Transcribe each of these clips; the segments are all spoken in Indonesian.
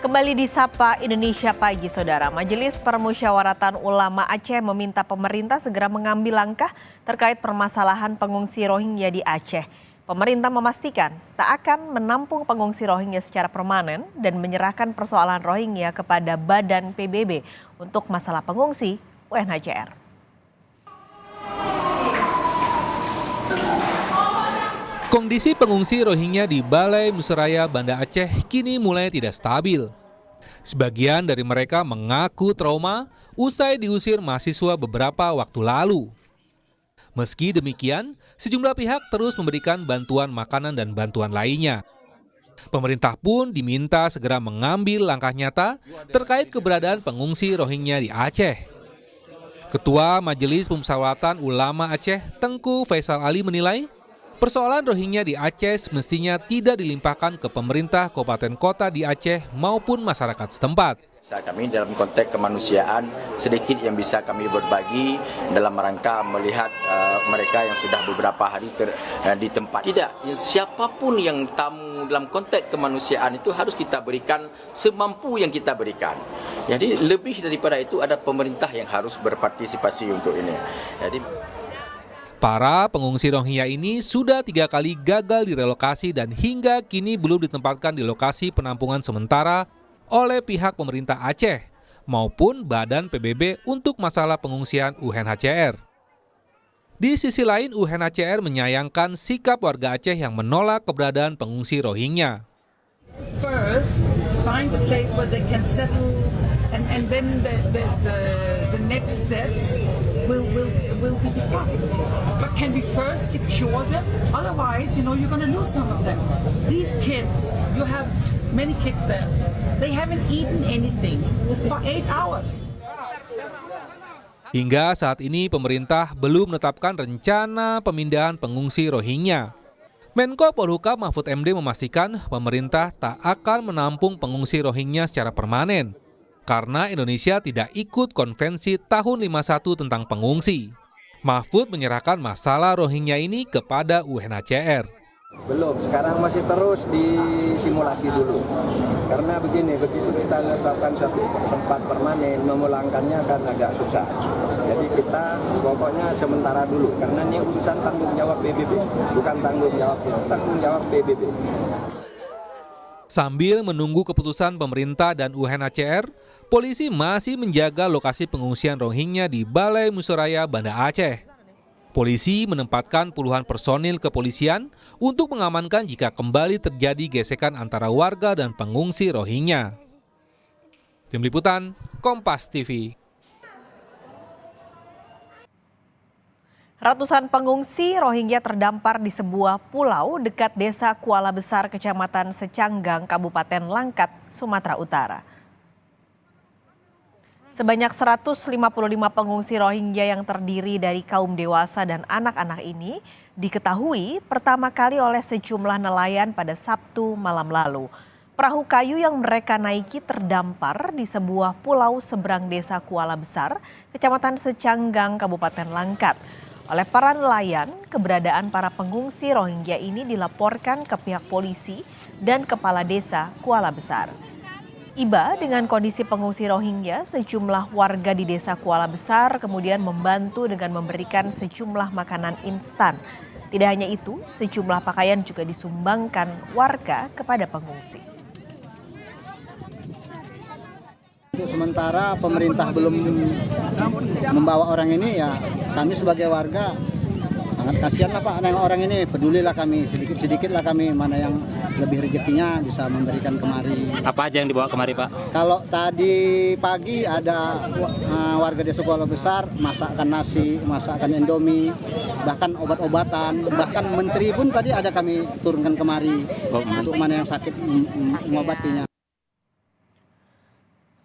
Kembali di Sapa Indonesia Pagi, Saudara. Majelis Permusyawaratan Ulama Aceh meminta pemerintah segera mengambil langkah terkait permasalahan pengungsi Rohingya di Aceh. Pemerintah memastikan tak akan menampung pengungsi Rohingya secara permanen dan menyerahkan persoalan Rohingya kepada Badan PBB untuk masalah pengungsi UNHCR. Kondisi pengungsi Rohingya di Balai Musraya, Banda Aceh kini mulai tidak stabil. Sebagian dari mereka mengaku trauma usai diusir mahasiswa beberapa waktu lalu. Meski demikian, sejumlah pihak terus memberikan bantuan makanan dan bantuan lainnya. Pemerintah pun diminta segera mengambil langkah nyata terkait keberadaan pengungsi Rohingya di Aceh. Ketua Majelis Permusyawaratan Ulama Aceh, Tengku Faisal Ali menilai, persoalan Rohingya di Aceh semestinya tidak dilimpahkan ke pemerintah kabupaten kota di Aceh maupun masyarakat setempat. Kami dalam konteks kemanusiaan sedikit yang bisa kami berbagi dalam rangka melihat mereka yang sudah beberapa hari di tempat. Tidak, siapapun yang tamu dalam konteks kemanusiaan itu harus kita berikan semampu yang kita berikan. Jadi lebih daripada itu ada pemerintah yang harus berpartisipasi untuk ini. Para pengungsi Rohingya ini sudah 3 kali gagal direlokasi dan hingga kini belum ditempatkan di lokasi penampungan sementara oleh pihak pemerintah Aceh maupun Badan PBB untuk masalah pengungsian UNHCR. Di sisi lain, UNHCR menyayangkan sikap warga Aceh yang menolak keberadaan pengungsi Rohingya. First, find a place where they can settle, and then the next steps will be discussed. But can we first secure them? Otherwise, you're going to lose some of them. These kids, you have many kids there. They haven't eaten anything for 8 hours. Hingga saat ini pemerintah belum menetapkan rencana pemindahan pengungsi Rohingya. Menko Polhukam Mahfud MD memastikan pemerintah tak akan menampung pengungsi Rohingya secara permanen karena Indonesia tidak ikut konvensi tahun 51 tentang pengungsi. Mahfud menyerahkan masalah Rohingya ini kepada UNHCR. Belum, sekarang masih terus disimulasi dulu. Karena begini, begitu kita menetapkan satu tempat permanen, memulangkannya akan agak susah. Jadi kita pokoknya sementara dulu, karena ini urusan tanggung jawab PBB, bukan tanggung jawab kita, tanggung jawab PBB. Sambil menunggu keputusan pemerintah dan UNHCR, polisi masih menjaga lokasi pengungsian Rohingya di Balai Musraya, Banda Aceh. Polisi menempatkan puluhan personil kepolisian untuk mengamankan jika kembali terjadi gesekan antara warga dan pengungsi Rohingya. Tim Liputan, Kompas TV. Ratusan pengungsi Rohingya terdampar di sebuah pulau dekat Desa Kuala Besar, Kecamatan Secanggang, Kabupaten Langkat, Sumatera Utara. Sebanyak 155 pengungsi Rohingya yang terdiri dari kaum dewasa dan anak-anak ini diketahui pertama kali oleh sejumlah nelayan pada Sabtu malam lalu. Perahu kayu yang mereka naiki terdampar di sebuah pulau seberang Desa Kuala Besar, Kecamatan Secanggang, Kabupaten Langkat. Oleh para nelayan, keberadaan para pengungsi Rohingya ini dilaporkan ke pihak polisi dan Kepala Desa Kuala Besar. Iba dengan kondisi pengungsi Rohingya, sejumlah warga di Desa Kuala Besar kemudian membantu dengan memberikan sejumlah makanan instan. Tidak hanya itu, sejumlah pakaian juga disumbangkan warga kepada pengungsi. Untuk sementara pemerintah belum membawa orang ini, ya kami sebagai warga sangat kasihan lah Pak, dengan orang ini, pedulilah kami, sedikit-sedikit lah kami, mana yang lebih rezekinya bisa memberikan kemari. Apa aja yang dibawa kemari Pak? Kalau tadi pagi ada warga Desa Kuala Besar masakkan nasi, masakkan Indomie, bahkan obat-obatan, bahkan menteri pun tadi ada kami turunkan kemari untuk mana yang sakit mengobatinya.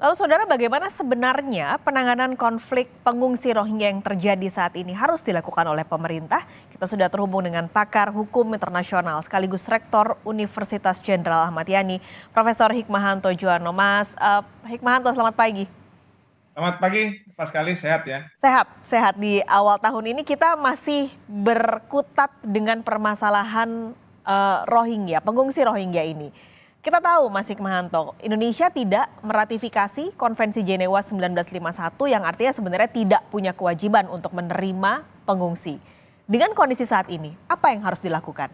Lalu saudara, bagaimana sebenarnya penanganan konflik pengungsi Rohingya yang terjadi saat ini harus dilakukan oleh pemerintah? Kita sudah terhubung dengan pakar hukum internasional sekaligus rektor Universitas Jenderal Ahmad Yani, Profesor Hikmahanto Juwana. Mas Hikmahanto, selamat pagi. Selamat pagi, pas sekali sehat ya. Sehat. Di awal tahun ini kita masih berkutat dengan permasalahan Rohingya, pengungsi Rohingya ini. Kita tahu Mas Hikmahanto, Indonesia tidak meratifikasi Konvensi Jenewa 1951 yang artinya sebenarnya tidak punya kewajiban untuk menerima pengungsi. Dengan kondisi saat ini, apa yang harus dilakukan?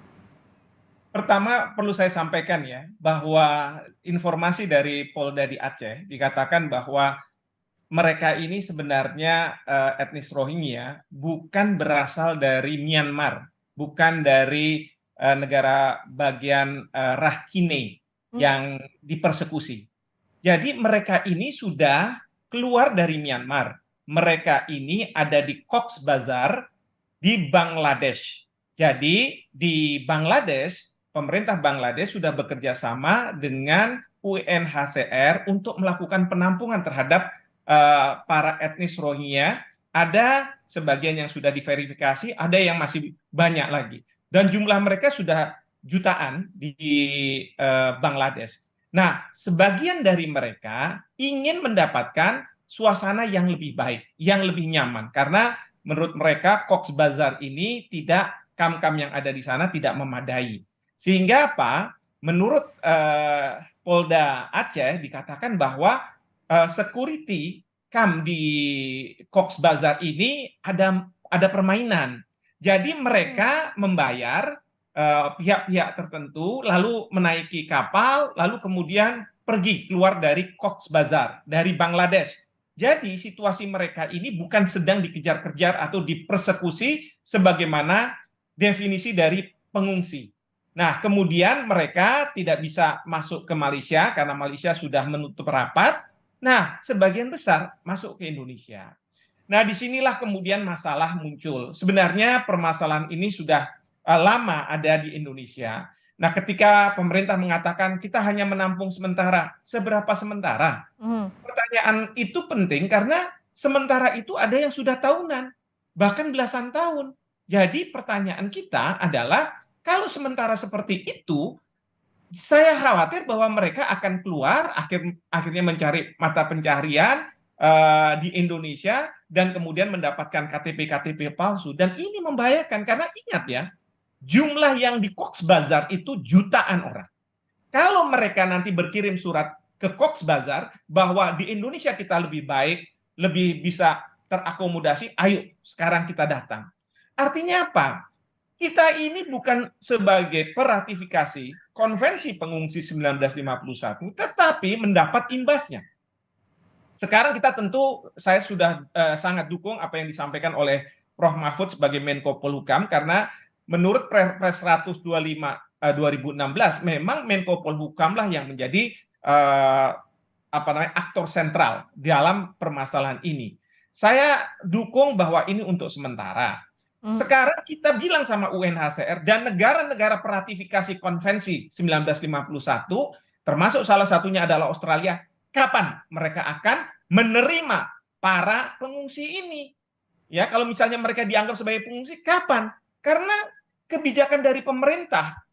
Pertama perlu saya sampaikan ya, bahwa informasi dari Polda di Aceh dikatakan bahwa mereka ini sebenarnya etnis Rohingya bukan berasal dari Myanmar, bukan dari negara bagian Rakhine yang dipersekusi. Jadi mereka ini sudah keluar dari Myanmar. Mereka ini ada di Cox's Bazar di Bangladesh. Jadi di Bangladesh, pemerintah Bangladesh sudah bekerja sama dengan UNHCR untuk melakukan penampungan terhadap para etnis Rohingya. Ada sebagian yang sudah diverifikasi, ada yang masih banyak lagi. Dan jumlah mereka sudah jutaan di Bangladesh. Nah, sebagian dari mereka ingin mendapatkan suasana yang lebih baik, yang lebih nyaman. Karena menurut mereka Cox's Bazar ini tidak, kam-kam yang ada di sana tidak memadai. Sehingga apa? Menurut Polda Aceh dikatakan bahwa security kam di Cox's Bazar ini ada permainan. Jadi mereka membayar pihak-pihak tertentu, lalu menaiki kapal, lalu kemudian pergi keluar dari Cox's Bazar, dari Bangladesh. Jadi situasi mereka ini bukan sedang dikejar-kejar atau dipersekusi sebagaimana definisi dari pengungsi. Nah, kemudian mereka tidak bisa masuk ke Malaysia karena Malaysia sudah menutup rapat. Nah, sebagian besar masuk ke Indonesia. Nah, disinilah kemudian masalah muncul. Sebenarnya permasalahan ini sudah lama ada di Indonesia. Nah, ketika pemerintah mengatakan kita hanya menampung sementara, seberapa sementara? Pertanyaan itu penting karena sementara itu ada yang sudah tahunan, bahkan belasan tahun. Jadi pertanyaan kita adalah, kalau sementara seperti itu, saya khawatir bahwa mereka akan keluar, akhirnya mencari mata pencaharian di Indonesia, dan kemudian mendapatkan KTP-KTP palsu. Dan ini membahayakan, karena ingat ya, jumlah yang di Cox's Bazar itu jutaan orang. Kalau mereka nanti berkirim surat ke Cox's Bazar bahwa di Indonesia kita lebih baik, lebih bisa terakomodasi, ayo sekarang kita datang. Artinya apa? Kita ini bukan sebagai peratifikasi Konvensi Pengungsi 1951, tetapi mendapat imbasnya. Sekarang kita tentu, saya sudah sangat dukung apa yang disampaikan oleh Prof. Mahfud sebagai Menko Polhukam, karena menurut Perpres 125 2016 memang Menko Polhukam lah yang menjadi aktor sentral dalam permasalahan ini. Saya dukung bahwa ini untuk sementara. Sekarang kita bilang sama UNHCR dan negara-negara peratifikasi Konvensi 1951, termasuk salah satunya adalah Australia, kapan mereka akan menerima para pengungsi ini? Ya, kalau misalnya mereka dianggap sebagai pengungsi, kapan? Karena kebijakan dari pemerintah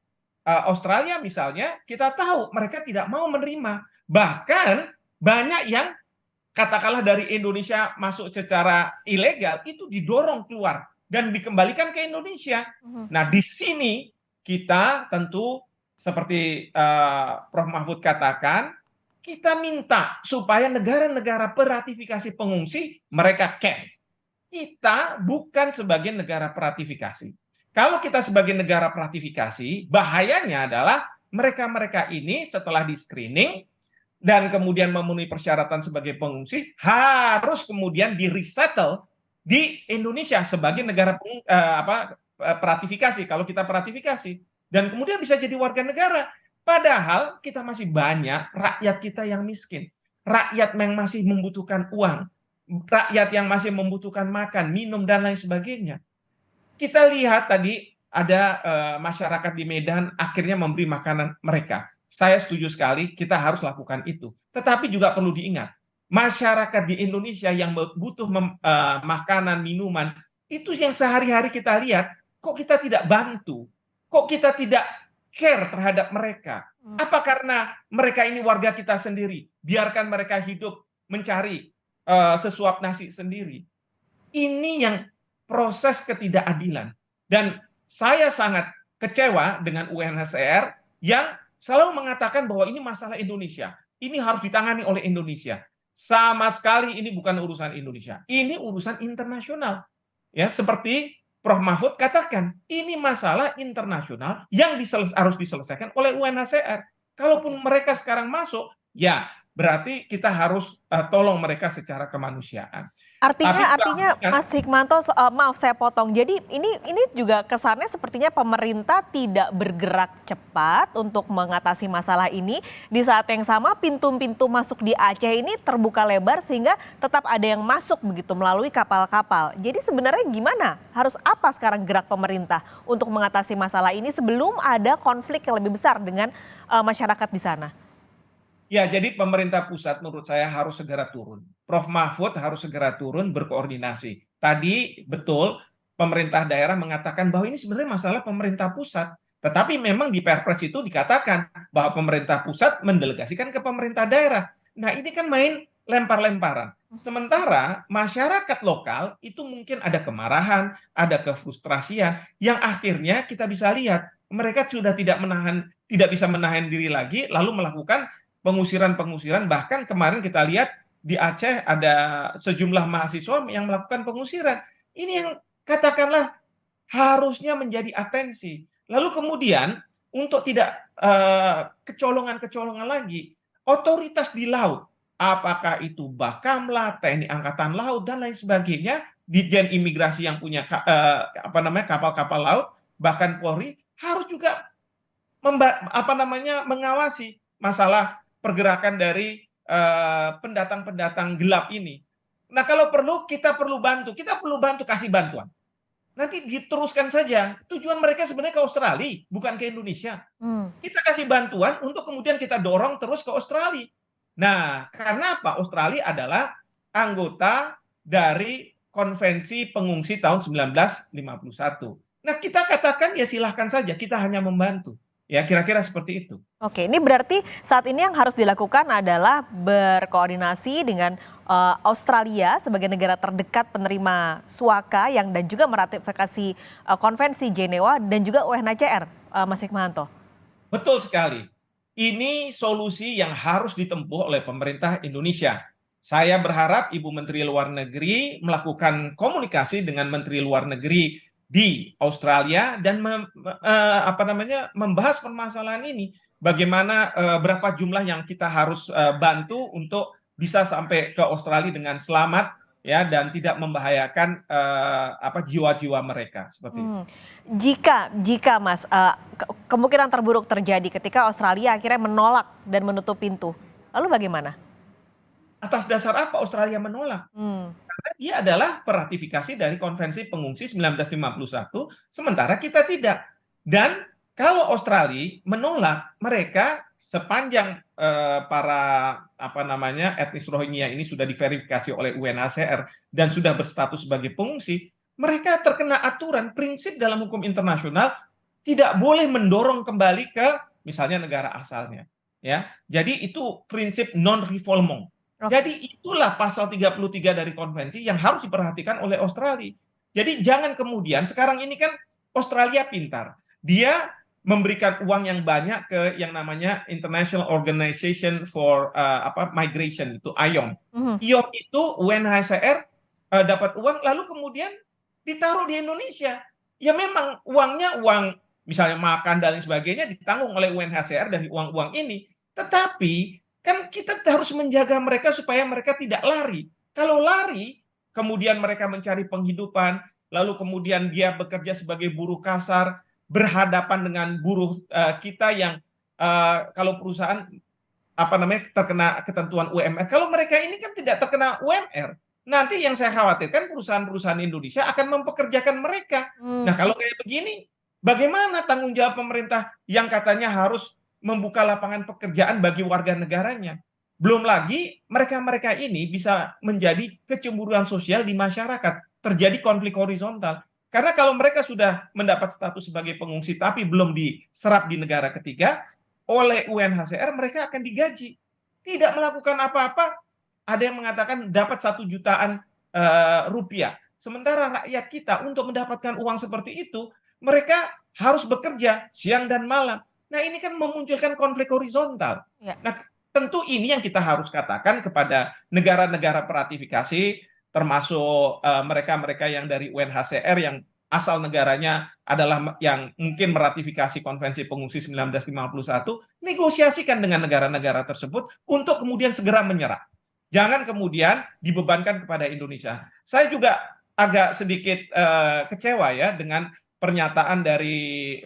Australia misalnya, kita tahu mereka tidak mau menerima. Bahkan banyak yang katakanlah dari Indonesia masuk secara ilegal, itu didorong keluar dan dikembalikan ke Indonesia. Nah, di sini kita tentu seperti Prof. Mahfud katakan, kita minta supaya negara-negara peratifikasi pengungsi mereka camp. Kita bukan sebagai negara peratifikasi. Kalau kita sebagai negara peratifikasi, bahayanya adalah mereka-mereka ini setelah di-screening dan kemudian memenuhi persyaratan sebagai pengungsi, harus kemudian di-resettle di Indonesia sebagai negara peratifikasi, kalau kita peratifikasi. Dan kemudian bisa jadi warga negara. Padahal kita masih banyak rakyat kita yang miskin. Rakyat yang masih membutuhkan uang. Rakyat yang masih membutuhkan makan, minum, dan lain sebagainya. Kita lihat tadi ada masyarakat di Medan akhirnya memberi makanan mereka. Saya setuju sekali, kita harus lakukan itu. Tetapi juga perlu diingat, masyarakat di Indonesia yang butuh makanan, minuman, itu yang sehari-hari kita lihat, kok kita tidak bantu? Kok kita tidak care terhadap mereka? Apa karena mereka ini warga kita sendiri? Biarkan mereka hidup mencari sesuap nasi sendiri. Ini yang proses ketidakadilan. Dan saya sangat kecewa dengan UNHCR yang selalu mengatakan bahwa ini masalah Indonesia, ini harus ditangani oleh Indonesia. Sama sekali ini bukan urusan Indonesia, ini urusan internasional. Ya, seperti Prof. Mahfud katakan, ini masalah internasional yang harus diselesaikan oleh UNHCR. Kalaupun mereka sekarang masuk, ya berarti kita harus tolong mereka secara kemanusiaan. Artinya Mas Hikmanto, maaf saya potong. Jadi ini juga kesannya sepertinya pemerintah tidak bergerak cepat untuk mengatasi masalah ini. Di saat yang sama pintu-pintu masuk di Aceh ini terbuka lebar sehingga tetap ada yang masuk begitu melalui kapal-kapal. Jadi sebenarnya gimana? Harus apa sekarang gerak pemerintah untuk mengatasi masalah ini sebelum ada konflik yang lebih besar dengan masyarakat di sana? Ya, jadi pemerintah pusat menurut saya harus segera turun. Prof. Mahfud harus segera turun berkoordinasi. Tadi betul pemerintah daerah mengatakan bahwa ini sebenarnya masalah pemerintah pusat. Tetapi memang di Perpres itu dikatakan bahwa pemerintah pusat mendelegasikan ke pemerintah daerah. Nah, ini kan main lempar-lemparan. Sementara masyarakat lokal itu mungkin ada kemarahan, ada kefrustrasian yang akhirnya kita bisa lihat mereka sudah tidak bisa menahan diri lagi lalu melakukan pengusiran-pengusiran. Bahkan kemarin kita lihat di Aceh ada sejumlah mahasiswa yang melakukan pengusiran. Ini yang katakanlah harusnya menjadi atensi. Lalu kemudian untuk tidak kecolongan-kecolongan lagi, otoritas di laut, apakah itu Bakamla, TNI Angkatan Laut dan lain sebagainya, Ditjen Imigrasi yang punya kapal-kapal laut, bahkan Polri harus juga mengawasi masalah pergerakan dari pendatang-pendatang gelap ini. Nah, kalau perlu kita perlu bantu kasih bantuan. Nanti diteruskan saja. Tujuan mereka sebenarnya ke Australia, bukan ke Indonesia. Kita kasih bantuan untuk kemudian kita dorong terus ke Australia. Nah, karena apa? Australia adalah anggota dari Konvensi Pengungsi tahun 1951. Nah, kita katakan ya silahkan saja, kita hanya membantu. Ya, kira-kira seperti itu. Oke, ini berarti saat ini yang harus dilakukan adalah berkoordinasi dengan Australia sebagai negara terdekat penerima suaka dan juga meratifikasi Konvensi Jenewa dan juga UNHCR, Mas Hikmanto. Betul sekali. Ini solusi yang harus ditempuh oleh pemerintah Indonesia. Saya berharap Ibu Menteri Luar Negeri melakukan komunikasi dengan Menteri Luar Negeri di Australia dan membahas permasalahan ini. Bagaimana berapa jumlah yang kita harus bantu untuk bisa sampai ke Australia dengan selamat ya dan tidak membahayakan jiwa-jiwa mereka seperti itu. Jika Mas kemungkinan terburuk terjadi ketika Australia akhirnya menolak dan menutup pintu, lalu bagaimana? Atas dasar apa Australia menolak? Karena dia adalah peratifikasi dari Konvensi Pengungsi 1951, sementara kita tidak. Dan kalau Australia menolak, mereka sepanjang para etnis Rohingya ini sudah diverifikasi oleh UNHCR dan sudah berstatus sebagai pengungsi, mereka terkena aturan prinsip dalam hukum internasional tidak boleh mendorong kembali ke misalnya negara asalnya. Ya, jadi itu prinsip non-refoulement. Jadi itulah pasal 33 dari konvensi yang harus diperhatikan oleh Australia. Jadi jangan kemudian sekarang ini kan Australia pintar. Dia memberikan uang yang banyak ke yang namanya International Organization for Migration itu IOM. IOM itu UNHCR dapat uang lalu kemudian ditaruh di Indonesia. Ya memang uangnya uang misalnya makan dan lain sebagainya ditanggung oleh UNHCR dari uang-uang ini. Tetapi kan kita harus menjaga mereka supaya mereka tidak lari. Kalau lari, kemudian mereka mencari penghidupan, lalu kemudian dia bekerja sebagai buruh kasar, berhadapan dengan buruh kita yang kalau perusahaan terkena ketentuan UMR. Kalau mereka ini kan tidak terkena UMR, nanti yang saya khawatirkan perusahaan-perusahaan Indonesia akan mempekerjakan mereka. Nah, kalau kayak begini, bagaimana tanggung jawab pemerintah yang katanya harus membuka lapangan pekerjaan bagi warga negaranya? Belum lagi mereka-mereka ini bisa menjadi kecemburuan sosial di masyarakat, terjadi konflik horizontal. Karena kalau mereka sudah mendapat status sebagai pengungsi tapi belum diserap di negara ketiga, oleh UNHCR mereka akan digaji. Tidak melakukan apa-apa, ada yang mengatakan dapat 1 jutaan rupiah. Sementara rakyat kita untuk mendapatkan uang seperti itu, mereka harus bekerja siang dan malam. Nah, ini kan memunculkan konflik horizontal. Ya. Nah, tentu ini yang kita harus katakan kepada negara-negara peratifikasi, termasuk mereka-mereka yang dari UNHCR yang asal negaranya adalah yang mungkin meratifikasi Konvensi Pengungsi 1951, negosiasikan dengan negara-negara tersebut untuk kemudian segera menyerah. Jangan kemudian dibebankan kepada Indonesia. Saya juga agak sedikit kecewa ya dengan pernyataan dari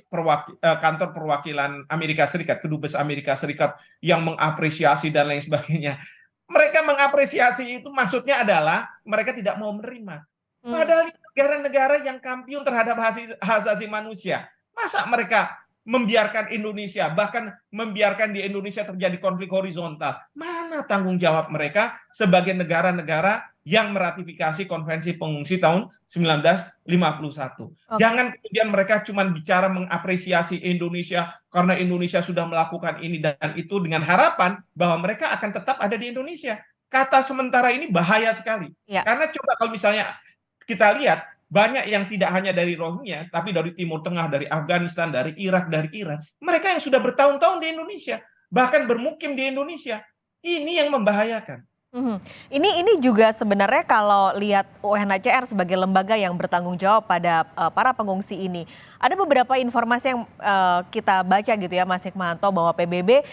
kantor perwakilan Amerika Serikat, Kedubes Amerika Serikat yang mengapresiasi dan lain sebagainya. Mereka mengapresiasi itu maksudnya adalah mereka tidak mau menerima. Padahal negara-negara yang kampiun terhadap hak asasi manusia. Masa mereka membiarkan Indonesia, bahkan membiarkan di Indonesia terjadi konflik horizontal? Mana tanggung jawab mereka sebagai negara-negara yang meratifikasi Konvensi Pengungsi tahun 1951. Jangan kemudian mereka cuma bicara mengapresiasi Indonesia karena Indonesia sudah melakukan ini dan itu dengan harapan bahwa mereka akan tetap ada di Indonesia. Kata sementara ini bahaya sekali. Ya. Karena coba kalau misalnya kita lihat, banyak yang tidak hanya dari Rohingya, tapi dari Timur Tengah, dari Afghanistan, dari Irak, dari Iran. Mereka yang sudah bertahun-tahun di Indonesia, bahkan bermukim di Indonesia. Ini yang membahayakan. Ini juga sebenarnya kalau lihat UNHCR sebagai lembaga yang bertanggung jawab pada para pengungsi ini, ada beberapa informasi yang kita baca gitu ya Mas Hikmanto, bahwa PBB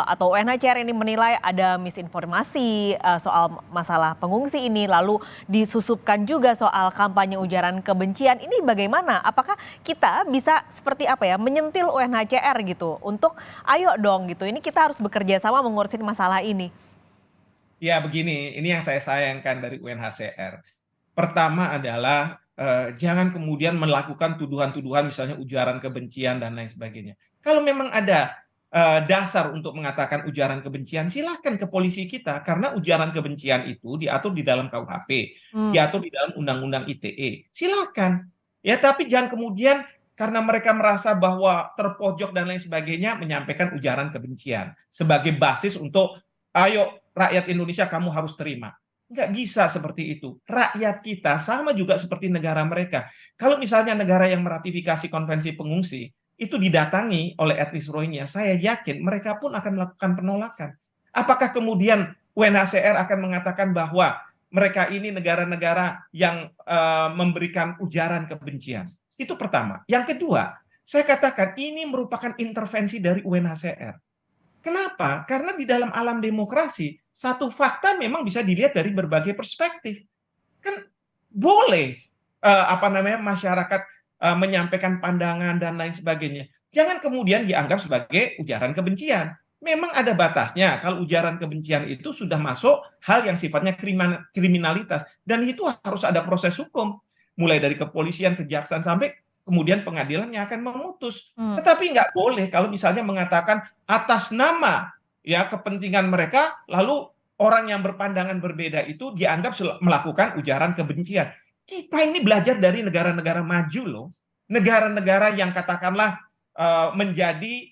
atau UNHCR ini menilai ada misinformasi soal masalah pengungsi ini, lalu disusupkan juga soal kampanye ujaran kebencian. Ini bagaimana? Apakah kita bisa seperti apa ya, menyentil UNHCR gitu untuk ayo dong gitu, ini kita harus bekerja sama mengurusin masalah ini. Ya begini, ini yang saya sayangkan dari UNHCR. Pertama adalah jangan kemudian melakukan tuduhan-tuduhan misalnya ujaran kebencian dan lain sebagainya. Kalau memang ada dasar untuk mengatakan ujaran kebencian, silahkan ke polisi kita, karena ujaran kebencian itu diatur di dalam KUHP, diatur di dalam Undang-Undang ITE. Silahkan, ya, tapi jangan kemudian karena mereka merasa bahwa terpojok dan lain sebagainya menyampaikan ujaran kebencian sebagai basis untuk ayo rakyat Indonesia kamu harus terima. Nggak bisa seperti itu. Rakyat kita sama juga seperti negara mereka. Kalau misalnya negara yang meratifikasi Konvensi Pengungsi itu didatangi oleh etnis Rohingya, saya yakin mereka pun akan melakukan penolakan. Apakah kemudian UNHCR akan mengatakan bahwa mereka ini negara-negara yang memberikan ujaran kebencian? Itu pertama. Yang kedua, saya katakan ini merupakan intervensi dari UNHCR. Kenapa? Karena di dalam alam demokrasi, satu fakta memang bisa dilihat dari berbagai perspektif. Kan boleh masyarakat menyampaikan pandangan dan lain sebagainya. Jangan kemudian dianggap sebagai ujaran kebencian. Memang ada batasnya. Kalau ujaran kebencian itu sudah masuk hal yang sifatnya kriminalitas, dan itu harus ada proses hukum, mulai dari kepolisian, kejaksaan, sampai kemudian pengadilan yang akan memutus. Tetapi nggak boleh kalau misalnya mengatakan atas nama ya kepentingan mereka, lalu orang yang berpandangan berbeda itu dianggap melakukan ujaran kebencian. Kita ini belajar dari negara-negara maju loh. Negara-negara yang katakanlah menjadi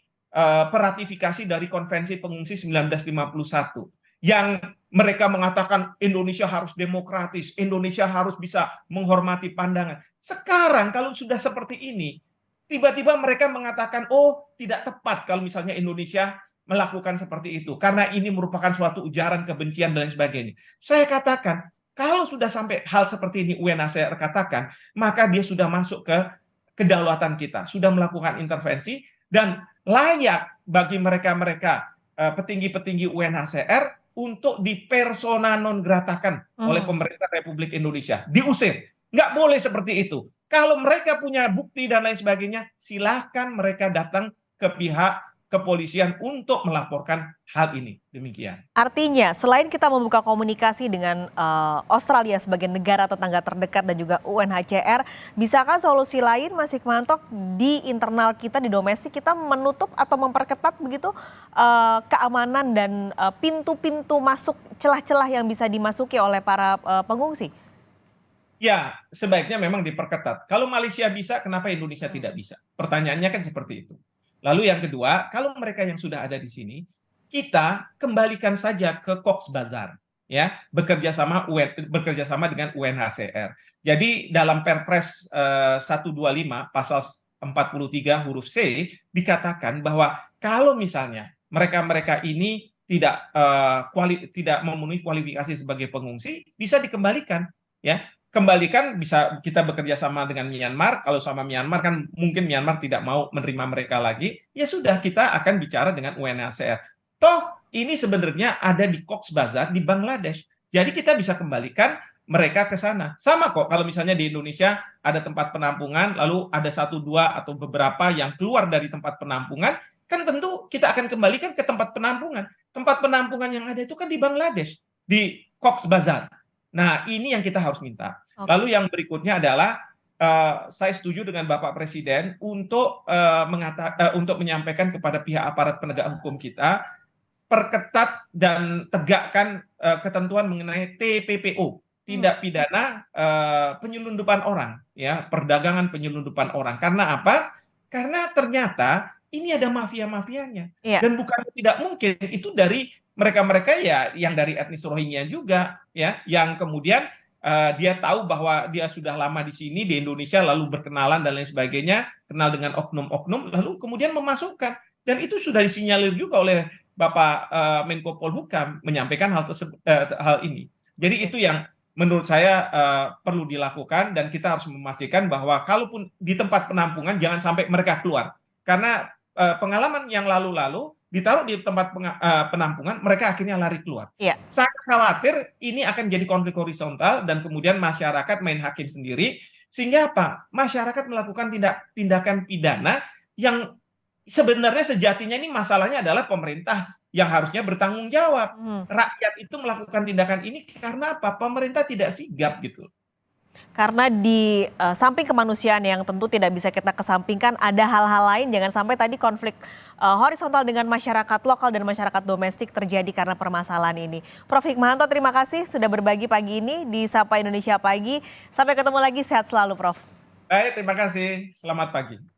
peratifikasi dari Konvensi Pengungsi 1951. Yang mereka mengatakan Indonesia harus demokratis, Indonesia harus bisa menghormati pandangan. Sekarang kalau sudah seperti ini, tiba-tiba mereka mengatakan, oh tidak tepat kalau misalnya Indonesia melakukan seperti itu, karena ini merupakan suatu ujaran kebencian dan lain sebagainya. Saya katakan, kalau sudah sampai hal seperti ini UNHCR katakan, maka dia sudah masuk ke kedaulatan kita, sudah melakukan intervensi, dan layak bagi mereka-mereka petinggi-petinggi UNHCR untuk dipersona non gratakan oleh pemerintah Republik Indonesia, diusir. Nggak boleh seperti itu. Kalau mereka punya bukti dan lain sebagainya, silahkan mereka datang ke pihak kepolisian untuk melaporkan hal ini. Demikian. Artinya, selain kita membuka komunikasi dengan Australia sebagai negara tetangga terdekat dan juga UNHCR, bisakah solusi lain, Mas Hikmanto, di internal kita, di domestik kita menutup atau memperketat begitu keamanan dan pintu-pintu masuk, celah-celah yang bisa dimasuki oleh para pengungsi? Ya, sebaiknya memang diperketat. Kalau Malaysia bisa, kenapa Indonesia tidak bisa? Pertanyaannya kan seperti itu. Lalu yang kedua, kalau mereka yang sudah ada di sini, kita kembalikan saja ke Cox's Bazar, ya, bekerja sama dengan UNHCR. Jadi dalam Perpres 125 pasal 43 huruf C dikatakan bahwa kalau misalnya mereka-mereka ini tidak memenuhi kualifikasi sebagai pengungsi, bisa dikembalikan, ya. Kembalikan, bisa kita bekerja sama dengan Myanmar. Kalau sama Myanmar kan mungkin Myanmar tidak mau menerima mereka lagi, ya sudah, kita akan bicara dengan UNHCR. Toh ini sebenarnya ada di Cox's Bazar di Bangladesh. Jadi kita bisa kembalikan mereka ke sana. Sama kok kalau misalnya di Indonesia ada tempat penampungan, lalu ada 1, 2 atau beberapa yang keluar dari tempat penampungan, kan tentu kita akan kembalikan ke tempat penampungan. Tempat penampungan yang ada itu kan di Bangladesh, di Cox's Bazar. Nah, ini yang kita harus minta. Lalu yang berikutnya adalah saya setuju dengan Bapak Presiden untuk untuk menyampaikan kepada pihak aparat penegak hukum kita, perketat dan tegakkan ketentuan mengenai TPPO, tindak pidana penyelundupan orang, ya, perdagangan penyelundupan orang. Karena apa? Karena ternyata ini ada mafia-mafianya. Dan bukan tidak mungkin itu dari mereka-mereka ya yang dari etnis Rohingya juga, ya, yang kemudian dia tahu bahwa dia sudah lama di sini di Indonesia, lalu berkenalan dan lain sebagainya, kenal dengan oknum-oknum, lalu kemudian memasukkan. Dan itu sudah disinyalir juga oleh Bapak Menko Polhukam menyampaikan hal ini. Jadi itu yang menurut saya perlu dilakukan, dan kita harus memastikan bahwa kalaupun di tempat penampungan jangan sampai mereka keluar. Karena pengalaman yang lalu-lalu ditaruh di tempat penampungan, mereka akhirnya lari keluar. Saya khawatir ini akan jadi konflik horizontal dan kemudian masyarakat main hakim sendiri, sehingga apa? Masyarakat melakukan tindakan pidana yang sebenarnya sejatinya ini masalahnya adalah pemerintah yang harusnya bertanggung jawab. Rakyat itu melakukan tindakan ini karena apa? Pemerintah tidak sigap gitu. Karena di samping kemanusiaan yang tentu tidak bisa kita kesampingkan, ada hal-hal lain, jangan sampai tadi konflik horizontal dengan masyarakat lokal dan masyarakat domestik terjadi karena permasalahan ini. Prof. Hikmahanto, terima kasih sudah berbagi pagi ini di Sapa Indonesia Pagi. Sampai ketemu lagi, sehat selalu Prof. Baik, terima kasih. Selamat pagi.